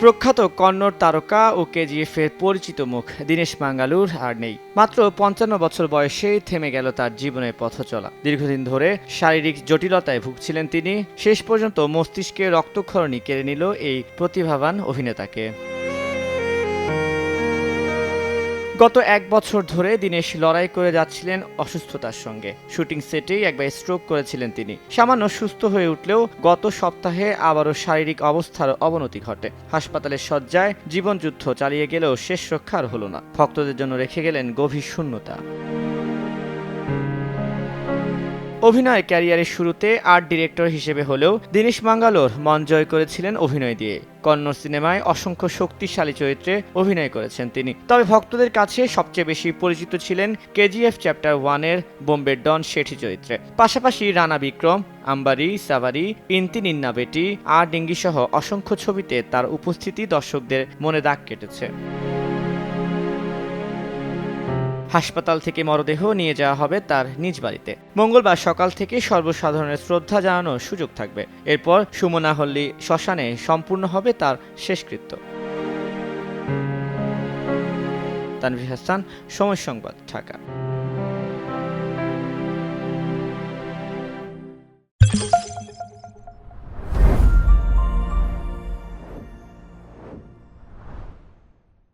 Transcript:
প্রখ্যাত কন্নড় তারকা ও কেজিএফের পরিচিত মুখ দীনেশ মাঙ্গালুর আর নেই। মাত্র ৫৫ বছর বয়সেই থেমে গেল তার জীবনের পথচলা। দীর্ঘদিন ধরে শারীরিক জটিলতায় ভুগছিলেন তিনি। শেষ পর্যন্ত মস্তিষ্কে রক্তক্ষরণই কেড়ে নিল এই প্রতিভাবান অভিনেতাকে। গত ১ বছর ধরে দীনেশ লড়াই করে যাচ্ছিলেন অসুস্থতার সঙ্গে। শুটিং সেটেই একবার স্ট্রোক করেছিলেন তিনি। সামান্য সুস্থ হয়ে উঠলেও গত সপ্তাহে আবারও শারীরিক অবস্থার অবনতি ঘটে। হাসপাতালের শয্যায় জীবনযুদ্ধ চালিয়ে গেলেও শেষ রক্ষা আর হলো না। ভক্তদের জন্য রেখে গেলেন গভীর শূন্যতা। অভিনয় ক্যারিয়ারের শুরুতে আর্ট ডিরেক্টর হিসেবে হলেও দীনেশ মাঙ্গালোর মন জয় করেছিলেন অভিনয় দিয়ে। কন্নড় সিনেমায় অসংখ্য শক্তিশালী চরিত্রে অভিনয় করেছেন তিনি। তবে ভক্তদের কাছে সবচেয়ে বেশি পরিচিত ছিলেন কেজিএফ চ্যাপ্টার 1-এর বোম্বের ডন শেঠি চরিত্রে। পাশাপাশি রানা বিক্রম, আম্বারি, সাভারি, ইন্তি নিন্না বেটি, আর ডিঙ্গি সহ অসংখ্য ছবিতে তার উপস্থিতি দর্শকদের মনে দাগ কেটেছে। হাসপাতাল থেকে মরদেহ নিয়ে যাওয়া হবে তার নিজ বাড়িতে। মঙ্গলবার সকাল থেকে সর্বসাধারণের শ্রদ্ধা জানানোর সুযোগ থাকবে। এরপর সুমনাহল্লি শ্মশানে সম্পূর্ণ হবে তার শেষকৃত্য। তানভীর হাসান, সময় সংবাদ, ঢাকা।